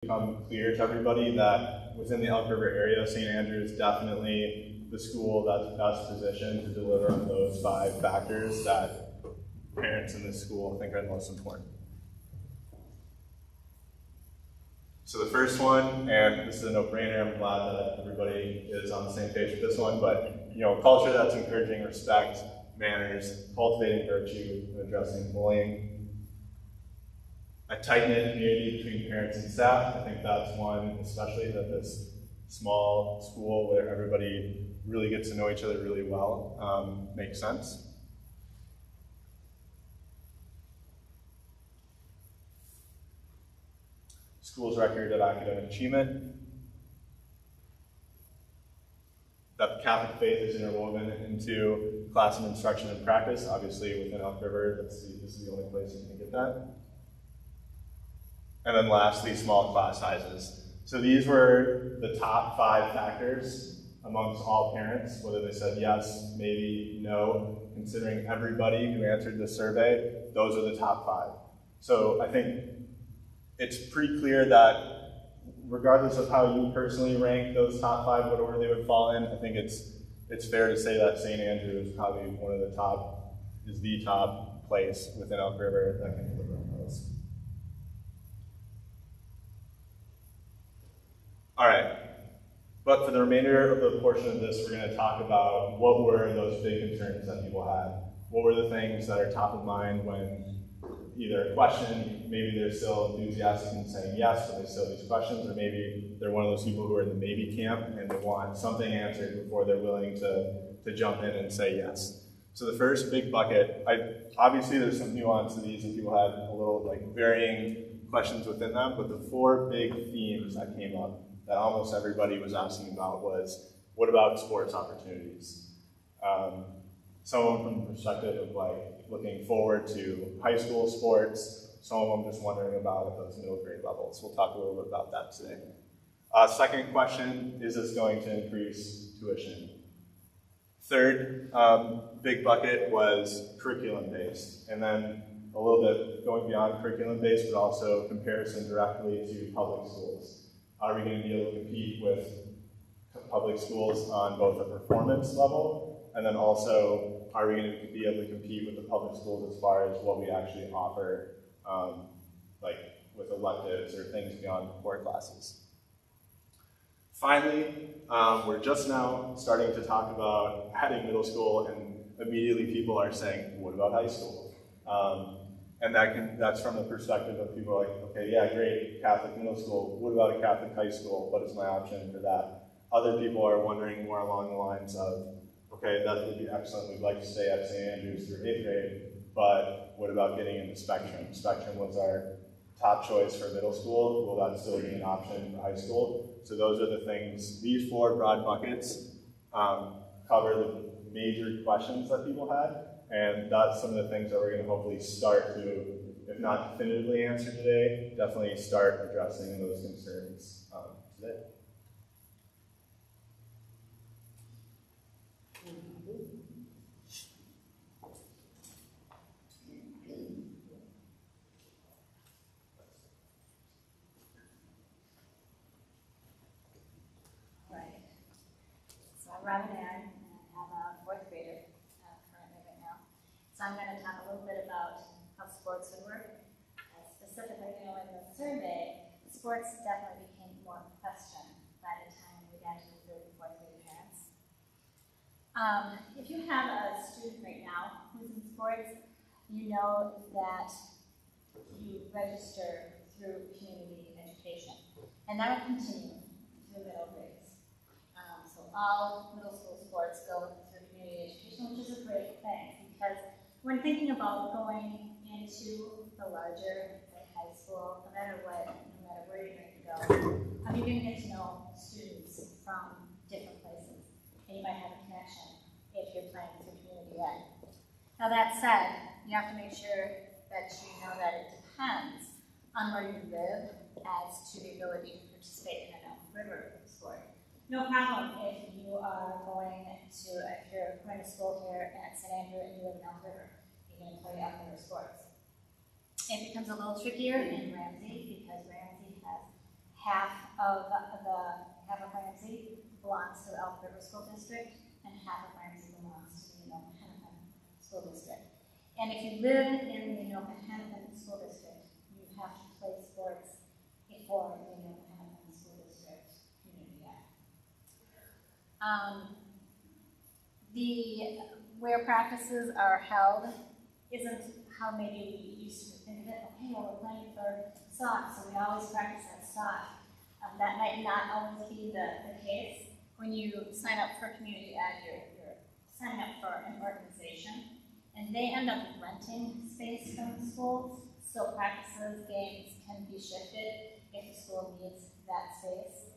become clear to everybody that within the Elk River area, St. Andrew is definitely the school that's best positioned to deliver on those 5 factors that parents in this school think are the most important. So the first one, and this is a no-brainer, I'm glad that everybody is on the same page with this one, but culture that's encouraging respect, manners, cultivating virtue, and addressing bullying. A tight-knit community between parents and staff. I think that's one, especially that this small school where everybody really gets to know each other really well makes sense. School's record of academic achievement. That the Catholic faith is interwoven into classroom instruction and practice. Obviously, within Elk River, this is the only place you can get that. And then lastly, small class sizes. So these were the top 5 factors amongst all parents, whether they said yes, maybe, no. Considering everybody who answered the survey, those are the top 5. So I think it's pretty clear that regardless of how you personally rank those top 5, what order they would fall in, I think it's fair to say that St. Andrew is probably one of the top place within Elk River that can deliver on those. All right, but for the remainder of the portion of this, we're going to talk about what were those big concerns that people had. What were the things that are top of mind when either a question, maybe they're still enthusiastic and saying yes, but they still have these questions, or maybe they're one of those people who are in the maybe camp and they want something answered before they're willing to jump in and say yes. So the first big bucket, obviously there's some nuance to these and people had a little varying questions within them, but the 4 big themes that came up that almost everybody was asking about was, what about sports opportunities? Some of them from the perspective of looking forward to high school sports, some of them just wondering about at those middle grade levels. We'll talk a little bit about that today. Second question, is this going to increase tuition? Third big bucket was curriculum-based, and then a little bit going beyond curriculum-based, but also comparison directly to public schools. Are we going to be able to compete with public schools on both a performance level, and then also, are we going to be able to compete with the public schools as far as what we actually offer, with electives or things beyond core classes? Finally, we're just now starting to talk about adding middle school, and immediately people are saying, what about high school? And that's from the perspective of people okay, yeah, great, Catholic middle school. What about a Catholic high school? What is my option for that? Other people are wondering more along the lines of, okay, that would be excellent. We'd like to stay at St. Andrews through 8th grade, but what about getting into Spectrum? Spectrum was our top choice for middle school. Will that still be an option for high school? So those are the things. These 4 broad buckets cover the major questions that people had. And that's some of the things that we're going to hopefully start to, if not definitively answer today, definitely start addressing those concerns today. All right. So I'm Robin Aaron, and I have a 4th grader currently right now. So I'm going to talk a little bit about how sports would work. Specifically, in the survey, sports definitely became more of a question by the time we got to the 3rd and 4th grade parents. If you have a student right now who's in sports, you know that you register through community education, and that will continue through middle grades. So all middle school sports go through community education, which is a great thing, because when thinking about going into the larger high school, no matter where you're going to go, you're going to get to know students from different places, and you might have a connection if you're playing through community ed. Now that said, you have to make sure that you know that it depends on where you live as to the ability to participate in an Elk River sport. No problem if you are if you're going to school here at St. Andrew and you live in Elk River, you're going to play Elk River sports. It becomes a little trickier in Ramsey because Ramsey has half of Ramsey belongs to the Elk River School District, and half of Ramsey belongs to the Hennepin School District. And if you live in the Hennepin School District, you have to play sports for the Hennepin School District Community Act. Where practices are held isn't how maybe we used to think of it. Okay, well, we're playing for SOC, so we always practice at SOC. That might not always be the case. When you sign up for Community Ed, you're signing up for an organization, and they end up renting space from the schools, so practices, games can be shifted if the school needs that space.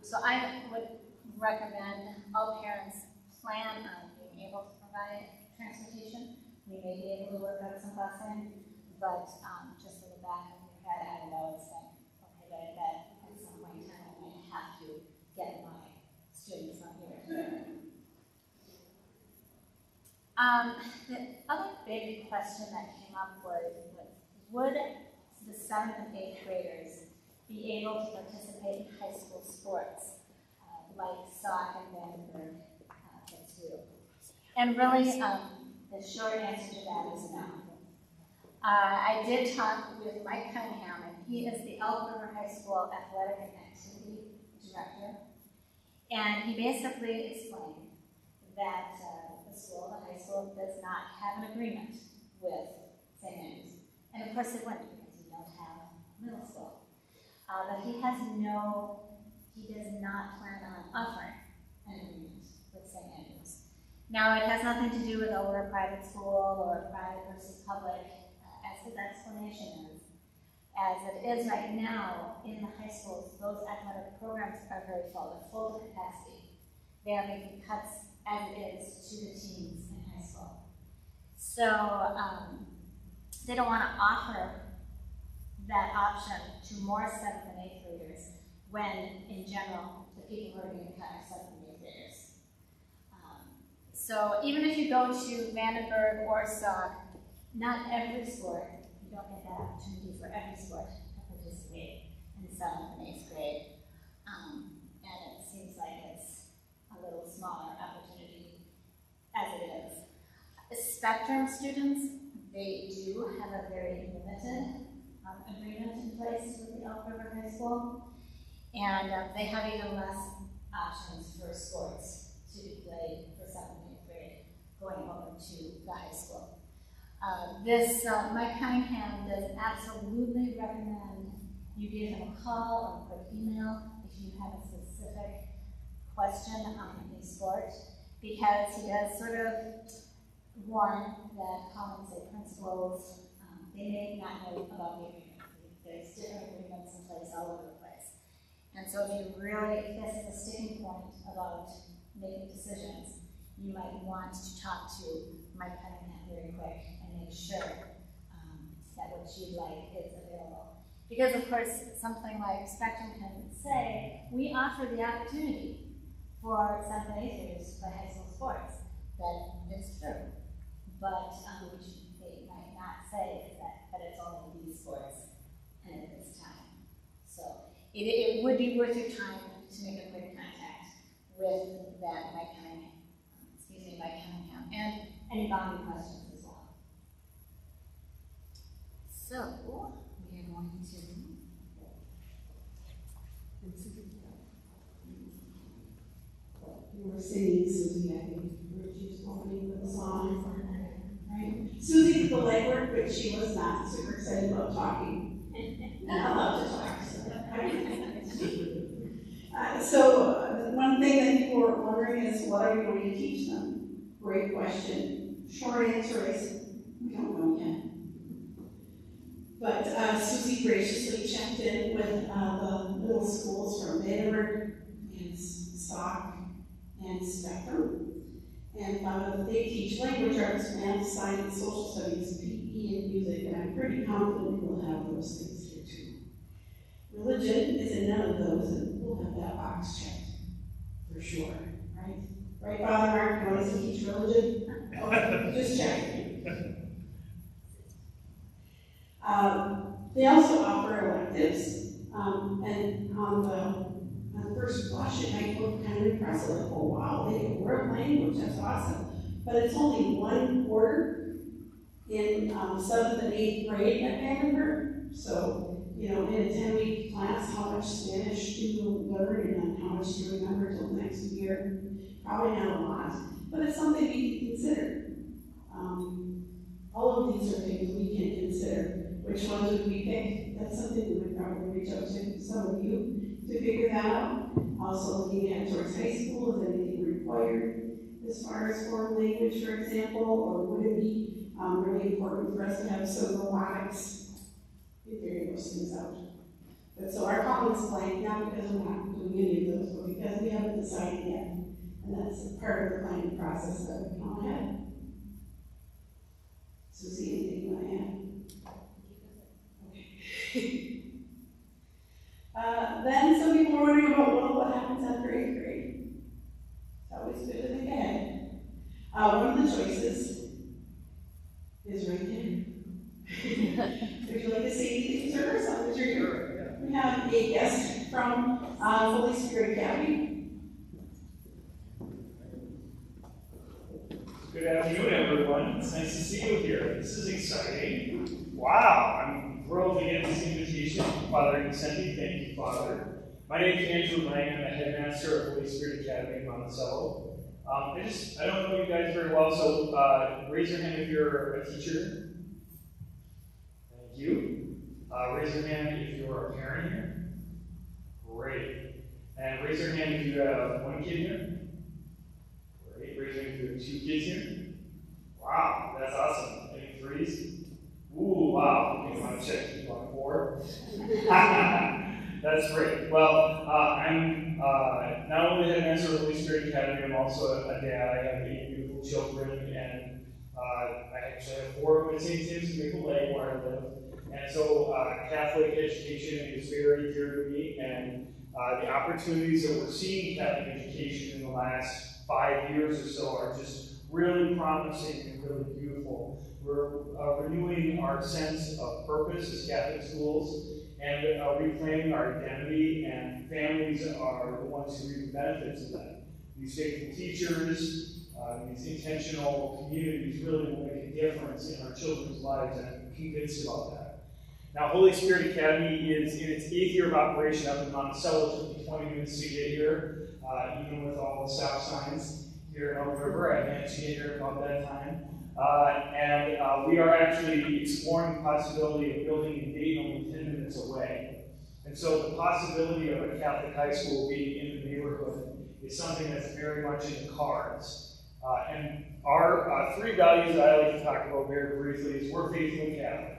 So I would recommend all parents plan on being able to provide transportation. We may be able to work out some busing, but just in the back of your head, I know it's like, okay, that at some point in time I might have to get my students from here to there. The other big question that came up was, would the 7th and 8th graders be able to participate in high school sports like SOC and Vandenberg kids do? And really, the short answer to that is no. I did talk with Mike Cunningham, and he is the Elk River High School Athletic and Activity Director. And he basically explained that the high school, does not have an agreement with St. Andrews. And of course it wouldn't, because we don't have middle school. But he does not plan on offering an agreement with St. Andrews. Now, it has nothing to do with a private school or private versus public, as his explanation is. As it is right now in the high schools, those athletic programs are very full. They're full to capacity. They are making cuts as it is to the teams in high school. So they don't want to offer that option to more 7th and 8th graders when, in general, the people who are being cut are 7th and 8th graders. So even if you go to Vandenberg or SOC, not every sport, you don't get that opportunity for every sport to participate in 7th and 8th grade. And it seems like it's a little smaller opportunity as it is. Spectrum students, they do have a very limited agreement in place with the Elk River High School, and they have even less options for sports to be played for 7th and 8th grade going over to the high school. Mike Cunningham does absolutely recommend you give him a call or a quick email if you have a specific question on any sport, because he does sort of warn that calling, say, principals, they may not know about the agreement. There's different agreements in place all over the place. And so if this is a sticking point about making decisions, you might want to talk to Mike Cunningham very quick and make sure that what you'd like is available. Because of course, something like Spectrum can say, we offer the opportunity for 7th and 8th graders to play high school sports. That is true. But they might not say that it's only these sports and at this time. So it would be worth your time to make a quick contact with that Mike Cunningham, and any bonding questions as well. So we are going to You were singing, Susie, I think you were just opening with a song. Right? Susie did the legwork, but she was not super excited about talking. And I love to talk. So one thing that people were wondering is, what are you going to teach them? Great question. Short answer is, we don't know yet. But Susie graciously checked in with the middle schools from Vandenberg and SOC and Spectrum, and found out that they teach language arts, math, science, social studies, PE, and music, and I'm pretty confident we'll have those things here too. Religion is in none of those, and we'll have that box checked for sure, right? Right, Father Mark, you want us to teach religion? Okay, just checking. They also offer electives. And on first blush, it might look kind of impressive, like, oh wow, they can world language, that's awesome. But it's only one quarter in 7th and 8th grade at Vandenberg. So, in a 10-week class, how much Spanish do you learn and how much do you remember till next year? Probably not a lot, but it's something we can consider. All of these are things we can consider. Which ones would we pick? That's something we would probably reach out to some of you to figure that out. Also looking at towards high school, is anything required as far as foreign language, for example, or would it be really important for us to have some robotics? Figuring those things out. But so our column is blank, not because we're not doing any of those, but because we haven't decided yet. And that's part of the planning process that we can all have. Susie, anything you want to add? Then some people are wondering about, well, what happens after 8th grade? It's always good to think ahead. One of the choices is right there. Would you like to say anything, sir? Something that you're here? We have a guest from Holy Spirit Academy. Good afternoon, everyone. It's nice to see you here. This is exciting. Wow, I'm thrilled to get this invitation from Father Incenti. Thank you, Father. My name is Andrew Lang. I'm the headmaster of Holy Spirit Academy in Monticello. I don't know you guys very well, so raise your hand if you're a teacher. Thank you. Raise your hand if you're a parent here. Great. And raise your hand if you have one kid here. Great. Raise your hand if you have 2 kids here. Wow, that's awesome. Any 3s? Ooh, wow. Okay, want to check 4? That's great. Well, I'm not only the headmaster of Holy Spirit Academy, I'm also a dad. I have 8 beautiful children, and I actually have 4 at St. Tim's, Maple Lake, where I live. And so Catholic education is very dear to me, and the opportunities that we're seeing in Catholic education in the last 5 years or so are just really promising and really beautiful. We're renewing our sense of purpose as Catholic schools and reclaiming our identity, and families are the ones who reap the benefits of that. These faithful teachers, these intentional communities really will make a difference in our children's lives, and I'm convinced about that. Now, Holy Spirit Academy is in its 8th year of operation up in Monticello. It took me 20 minutes to get here, even with all the stop signs here in Elk River. I managed to get here about that time. And we are actually exploring the possibility of building in Dayton only 10 minutes away. And so the possibility of a Catholic high school being in the neighborhood is something that's very much in the cards. And our 3 values that I like to talk about very briefly is we're faithfully Catholic.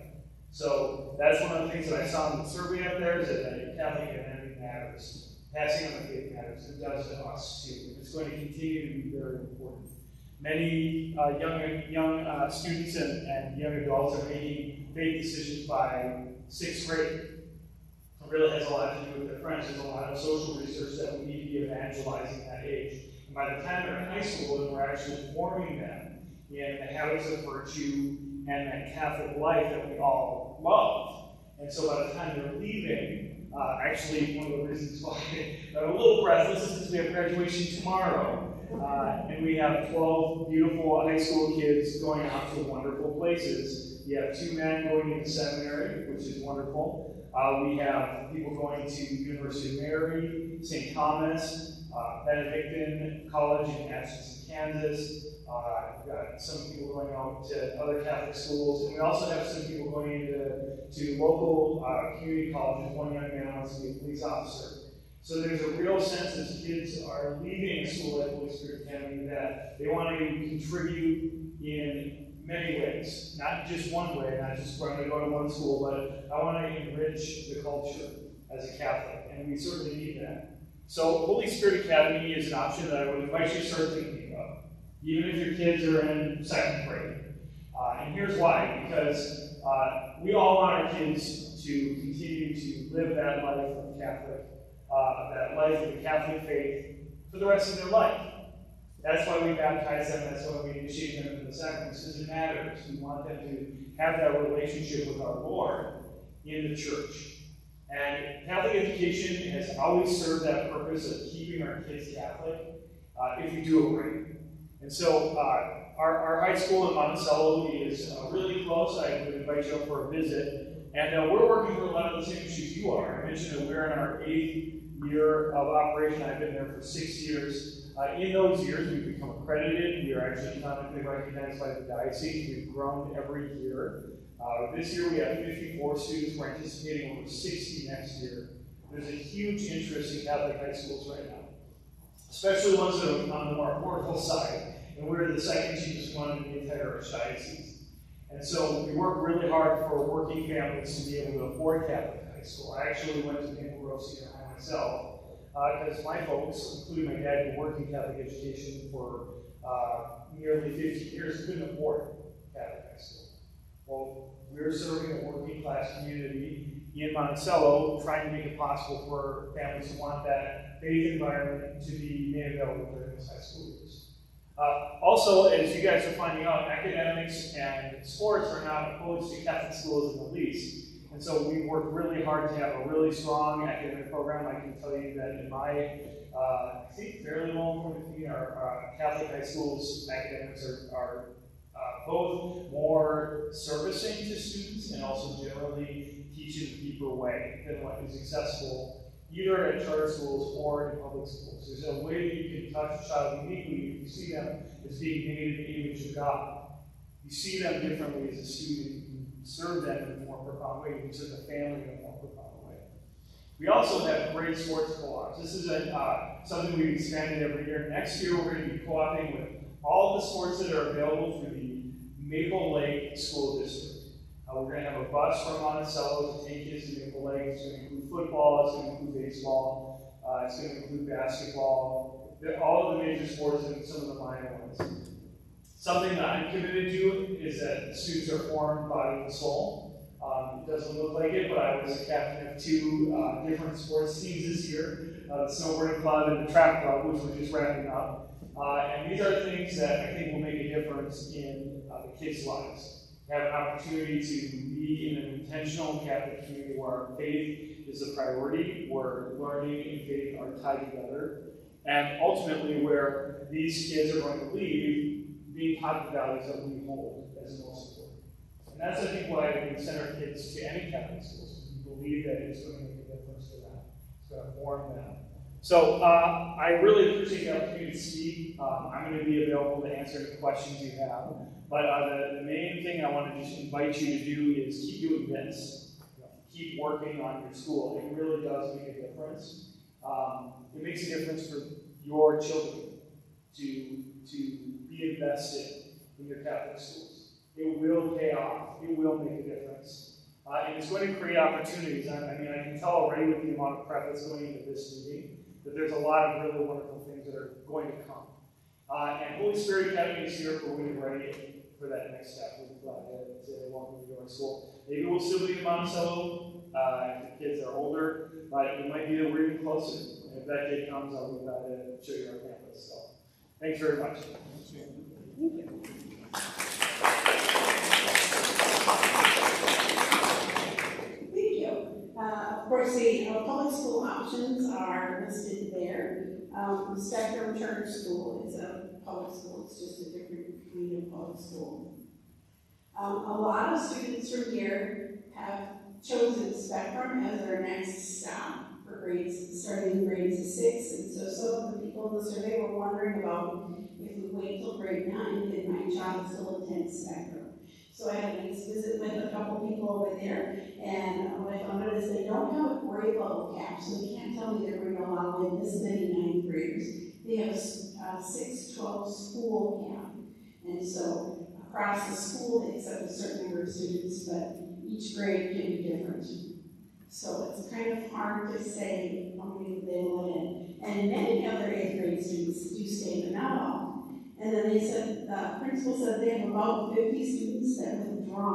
So that's one of the things that I saw in the survey up there, is that Catholic identity matters. Passing on the faith matters. It does to us too. It's going to continue to be very important. Many young students and young adults are making faith decisions by 6th grade. It really has a lot to do with their friends. There's a lot of social research that we need to be evangelizing at that age. And by the time they're in high school, then we're actually forming them in the habits of virtue and that Catholic life that we all love. And so by the time they're leaving, actually one of the reasons why I'm a little breathless is because we have graduation tomorrow. And we have 12 beautiful high school kids going out to wonderful places. We have 2 men going into seminary, which is wonderful. We have people going to University of Mary, St. Thomas, Benedictine College in Atchison, Kansas. We've got some people going out to other Catholic schools, and we also have some people going into local community colleges. One young man wants to be a police officer. So there's a real sense as kids are leaving a school like Holy Spirit Academy that they want to contribute in many ways. Not just one way, not just we're going to go to one school, but I want to enrich the culture as a Catholic, and we certainly need that. So Holy Spirit Academy is an option that I would invite you to start thinking about, even if your kids are in 2nd grade. And here's why, because we all want our kids to continue to live that life of Catholic, that life of the Catholic faith for the rest of their life. That's why we baptize them, that's why we initiate them into the sacraments, because it matters. We want them to have that relationship with our Lord in the church. And Catholic education has always served that purpose of keeping our kids Catholic if you do it right. And so our high school in Monticello is really close. I would invite you up for a visit. And we're working through a lot of the same issues you are. I mentioned that we're in our 8th year of operation. I've been there for 6 years. In those years, we've become accredited. We are actually canonically recognized by the diocese. We've grown every year. This year we have 54 students. We're anticipating over 60 next year. There's a huge interest in Catholic high schools right now, especially ones that are on the more affordable side. And we're the second cheapest one in the entire archdiocese. And so we work really hard for working families to be able to afford Catholic high school. I actually went to Maple Grove Senior High myself, because my folks, including my dad, who worked in Catholic education for nearly 50 years, couldn't afford Catholic high school. Well, we're serving a working class community in Monticello, trying to make it possible for families who want that faith environment to be made available during those high school years. Also, as you guys are finding out, academics and sports are not opposed to Catholic schools in the least. And so we've worked really hard to have a really strong academic program. I can tell you that in my, I think, fairly long-term opinion, our Catholic high schools academics are both more servicing to students and also generally teach in a deeper way than what is accessible either at charter schools or in public schools. There's a way that you can touch a child uniquely if you see them as being made in the image of God. You see them differently as a student. You serve them in a more profound way. You can serve the family in a more profound way. We also have great sports co-ops. This is something we've expanded every year. Next year, we're going to be co-oping with all the sports that are available through the Maple Lake School District. We're going to have a bus from Monticello to take kids to Maple Lake. It's going to include football, it's going to include baseball, it's going to include basketball, all of the major sports and some of the minor ones. Something that I'm committed to is that students are formed body and soul. It doesn't look like it, but I was a captain of 2 different sports teams this year, the snowboarding club and the track club, which we're just wrapping up. And these are things that I think will make a difference in the kids' lives. Have an opportunity to be in an intentional Catholic community where our faith is a priority, where learning and faith are tied together, and ultimately where these kids are going to leave being taught the values that we hold as most important. And that's, I think, why we send our kids to any Catholic schools. We believe that it's going to make a difference for them. It's going to form them. So I really appreciate the opportunity to speak. I'm going to be available to answer any questions you have. But the main thing I want to just invite you to do is keep doing this. Keep working on your school. It really does make a difference. It makes a difference for your children to be invested in your Catholic schools. It will pay off. It will make a difference. And it's going to create opportunities. I mean, I can tell already with the amount of prep that's going into this meeting that there's a lot of really wonderful things that are going to come. And Holy Spirit Academy is here for when you're ready for that next step. We're glad to welcome you to our school. Maybe we'll still be in Monticello if the kids are older, but it might be that we're even closer. And if that day comes, I'll be glad to show you our campus. So, thanks very much. Thank you. Of course, the public school options are listed there. Spectrum Charter School is a public school. It's just a different kind of public school. A lot of students from here have chosen Spectrum as their next stop for grades, starting in grades 6. And so some of the people in the survey were wondering about if we wait till grade 9, did my child still attend Spectrum? So I had a nice visit with a couple people over there, and what I found out is they don't have a grade level cap, so they can't tell me they're going to allow in this many 9th graders. They have a 6-12 school cap, and so across the school they accept a certain number of students, but each grade can be different. So it's kind of hard to say how many they will let in. And many other 8th grade students do stay, but not all. And then they said, the principal said they have about 50 students that withdraw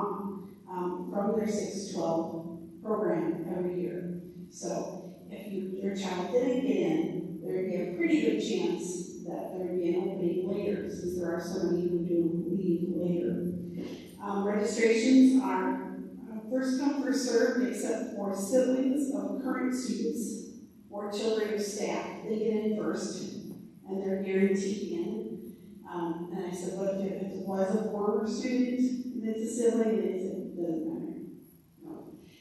from their 6-12 program every year. So if your child didn't get in, there would be a pretty good chance that there would be an opening later, since there are so many who do leave later. Registrations are first come, first served, except for siblings of current students or children of staff. They get in first, and they're guaranteed in. And I said, what if it was a former student and it's a sibling? And they said, it doesn't matter. No.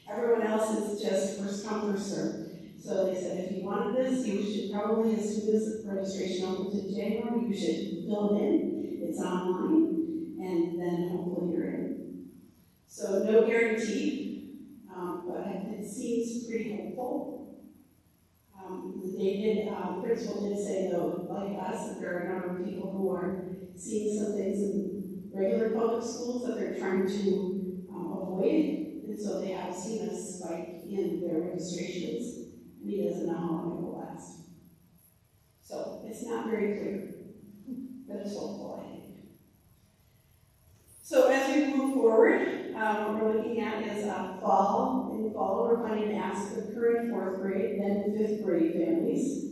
Everyone else is just first come, first served. So they said, if you wanted this, you should probably, as soon as registration opens in January, you should fill it in. It's online, and then hopefully you're in. So no guarantee, but it seems pretty hopeful. They did, the principal did say though, like us, that there are a number of people who are seeing some things in regular public schools that they're trying to avoid, and so they have seen a spike in their registrations, and he doesn't know how long it will last. So it's not very clear, but it's hopeful, I think. So as we move forward, what we're looking at is fall. In the fall, we're planning to ask the current 4th grade, then 5th grade families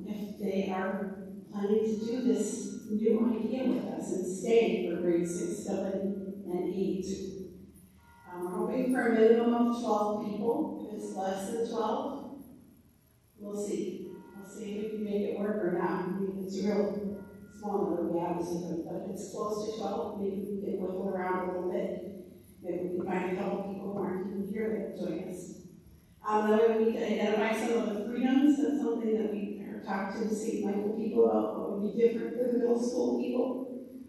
if they are planning to do this new idea with us and stay for grades 6, 7, and 8. We're hoping for a minimum of 12 people. If it's less than 12, we'll see. We'll see if we can make it work or not. I mean, it's a real small number, we obviously couldn't, but if it's close to 12, maybe we can wiggle around a little bit. Maybe we can find a couple people who aren't even here that join us. Then we need to identify some of the freedoms. That's something that we talked to the St. Michael people about. What would be different for the middle school people?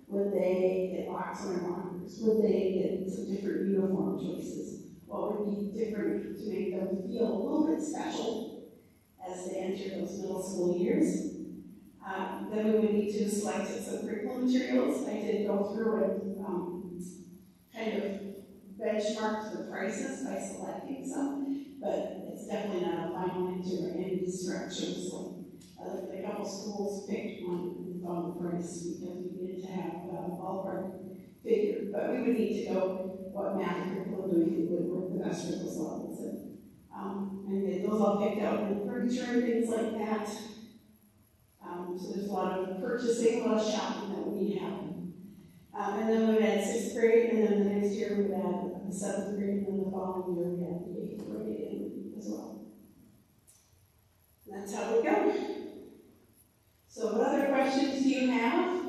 Would they get locks on their lockers? Would they get some different uniform choices? What would be different to make them feel a little bit special as they enter those middle school years? Then we would need to select some curriculum materials. I did go through and kind of benchmarked the prices by selecting some, but it's definitely not a final answer or any instructions. So I looked at a couple schools, picked one, and found the price because we needed to have a ballpark figure. But we would need to know what math curriculum do we think would work the best for those levels. And those all picked out in furniture and things like that. So there's a lot of purchasing, a lot of shopping that we need to happen. And then we would add 6th grade, and then the next year we would add the 7th grade, and then the following year we add the 8th grade in as well. And that's how we go. So what other questions do you have?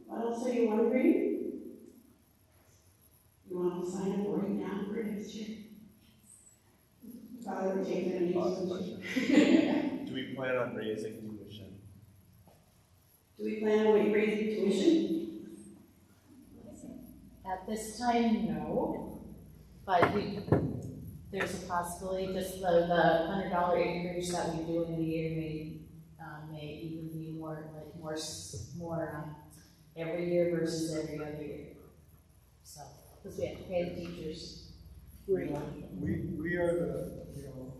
What else are you wondering? You want to sign up right now for next year? Father would take their names. Do we plan on raising tuition? Do we plan on raising tuition? At this time, no, but there's a possibility, just the $100 increase that we do in the year may even be more every year versus every other year. So, because we have to pay the teachers. We are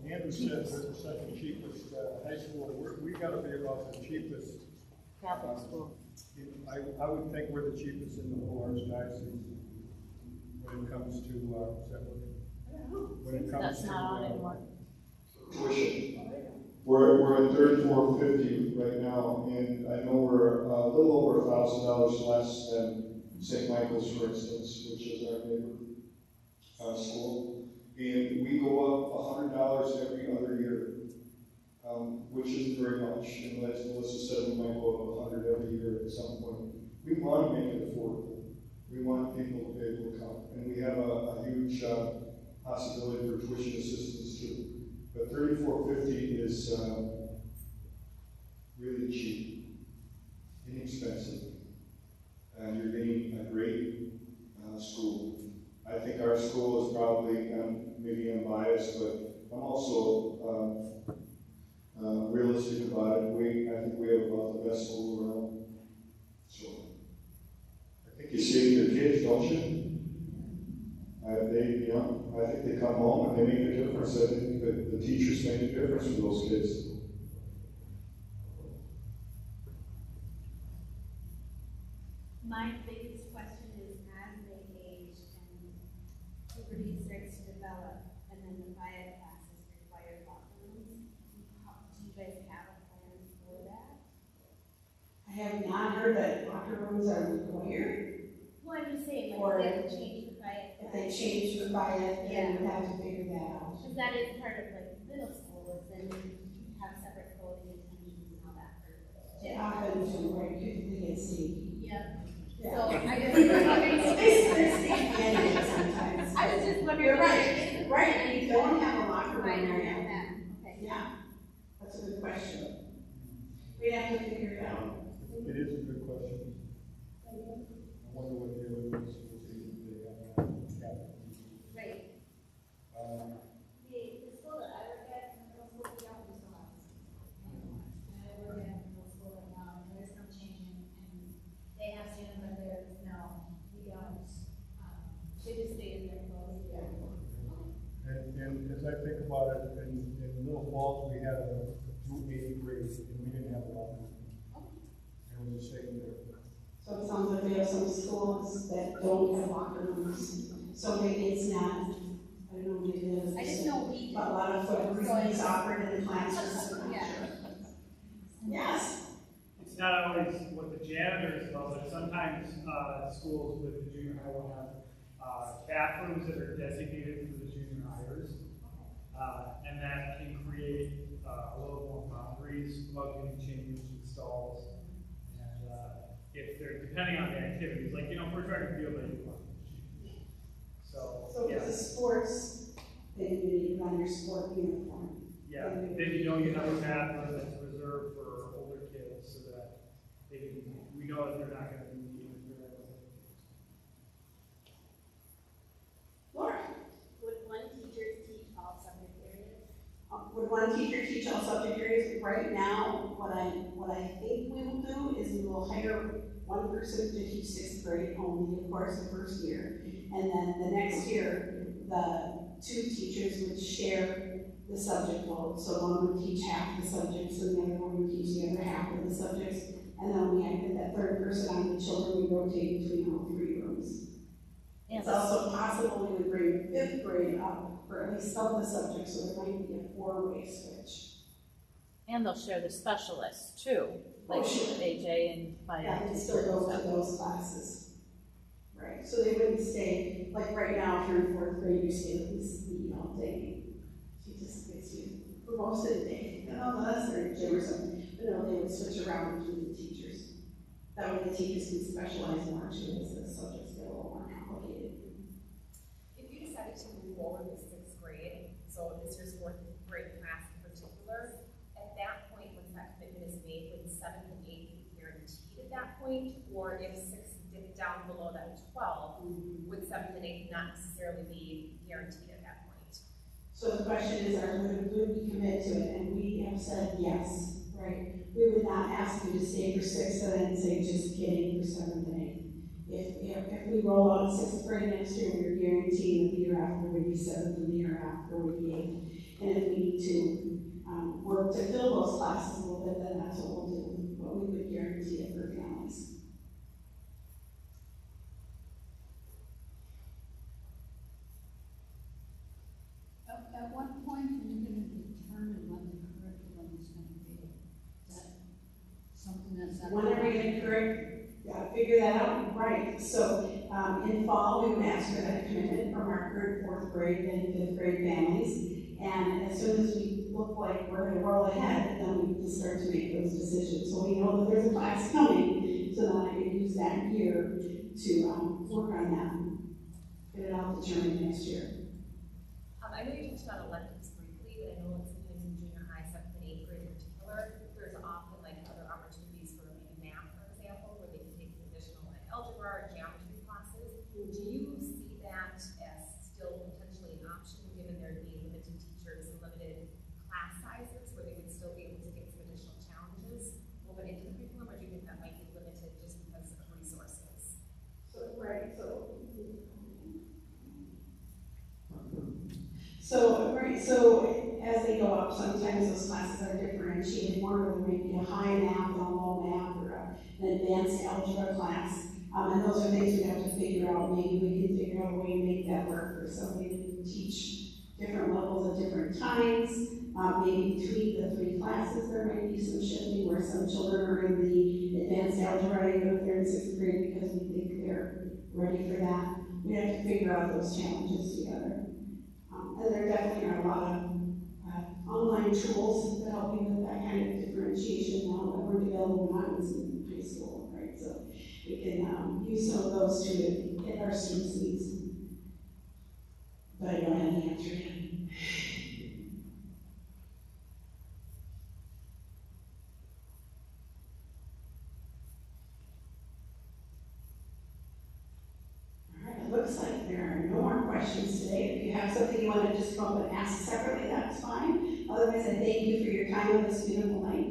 Andrew said we're the second cheapest high school. We got to be about the cheapest. Catholic school. I would think we're the cheapest in the whole Archdiocese when it comes to when it comes That's to not on anymore. tuition. We're at $34.50 right now, and I know we're a little over $1,000 less than St. Michael's, for instance, which is our neighbor school, and we go up $100 every other year, which isn't very much. And as Melissa said, we might go up $100 every year at some point. We want to make it affordable. We want people to be able to come, and we have a huge possibility for tuition assistance too. But $34.50 is really cheap, inexpensive, and you're getting a great school. I think our school is probably, maybe unbiased, but I'm also realistic about it. I think we have about the best school around. So I think you see your kids, don't you? I think they come home and they make a difference. I think the teachers make a difference for those kids. My biggest question is, as they age and puberty starts to develop, and then the bio classes require locker rooms, do you guys have a plan for that? I have not heard that locker rooms are required. Well, I'm just saying, like, Or- if they have to change the bio if they change the diet, then we'd have to figure that out. Because that is part of like middle school, is then you have separate clothing intentions and all that. It happens to where they get stinky. Yeah. Yeah. So I just was wondering. They're stinky anyway sometimes. I was just wondering. You're right, right, and you don't have a locker room Right, area. that. Okay. Yeah, that's a good question. We'd have to figure it out. It is a good question. I wonder what the other schools they have. Right. The school that I work at, middle school, we don't use the lots. I work at middle school right now, and there's no changing, and they have students, but there's no, we don't, they just stay in their clothes. And as I think about it, in Little Falls, we had a through 8th grade, and we didn't have a lot of them. And it was the same there. So it sounds like we have some schools that don't have locker rooms, so maybe it's not, I don't know, maybe it is. I just know we But a lot of foot is offered in the classrooms. Yeah. Yes, It's not always what the janitors know, but sometimes, schools with the junior high will have, bathrooms that are designated for the junior hires. And that can create, a little more boundaries about getting changed in stalls. And, if they're, depending on the activities, like, if we're trying to feel that you want to change. So, so yeah. it's a sports, then you need to run your sport uniform. Yeah, then you have a bathroom that's reserved for older kids so that we know that they're not gonna be interfering with it. Laura, Would one teacher teach all subject areas? would one teacher teach all subject areas? Right now, what I think we will do is we will hire one person to teach 6th grade only, of course, the first year. And then the next year, the 2 teachers would share the subject load. So one would teach half the subjects and the other one would teach the other half of the subjects. And then we had that third person on the children, we rotate between all 3 rooms. It's also possible we would bring 5th grade up for at least some of the subjects, so there might be a 4-way switch. And they'll share the specialists too, like sure. AJ and Yeah, Maya. they still go to those classes. Right, so they wouldn't stay, like right now, if you're in 4th grade, you stay with Miss Lee all day. She just gets you for most of the day. No, that's their gym or something. But no, they would switch around between the teachers. That way the teachers can specialize more too, as the subjects get a little more complicated. If you decided to move forward with 6th grade, so this year's 4th grade class in particular, at that point, once that commitment is made, would 7th and 8th be guaranteed at that point? Or if 6th dipped down below that 12, would 7th and 8th not necessarily be guaranteed at that point? So the question is, would we commit to it? And we have said yes, right? We would not ask you to stay for 6th and then say, just kidding, for 7th and 8th. If we roll out 6th grade next year, we're guaranteeing that the year after would be 7th and the year after would be 8th. And if we need to work to fill those classes a little bit, then that's what we'll do. But we would guarantee it for families. At what point are you going to determine what the curriculum is going to be? Is that something that's not? When are we going to gotta figure that out, right? So in fall, we would ask for that commitment from our current 4th grade and 5th grade families. And as soon as we look like we're going to roll ahead, then we can start to make those decisions. So we know that there's a class coming, so then I can use that year to work on that, get it all determined next year. I know you touched on electives briefly, but I know it's sometimes in junior high, 7th and 8th grade in particular, there's often like other opportunities for maybe math, for example, where they can take some additional like algebra or geometry classes. Do you see that as still potentially an option, given there being limited teachers and limited class sizes, where they would still be able to get some additional challenges woven into the curriculum, or do you think that might be limited just because of resources? So as they go up, sometimes those classes are differentiated more, where there may be a high math and a low math, or an advanced algebra class. And those are things we have to figure out. Maybe we can figure out a way to make that work for somebody to teach different levels at different times. Maybe between the 3 classes, there may be some shifting where some children are in the advanced algebra, even if they're in 6th grade, because we think they're ready for that. we have to figure out those challenges together. And there definitely are a lot of online tools that help you with that kind of differentiation now that weren't available when I was in high school, right? So we can use some of those to hit our students' needs. But I don't have the answer yet. All right, it looks like there are no more questions today. If you have something you want to just come up and ask separately, that's fine. Otherwise, I thank you for your time on this beautiful night.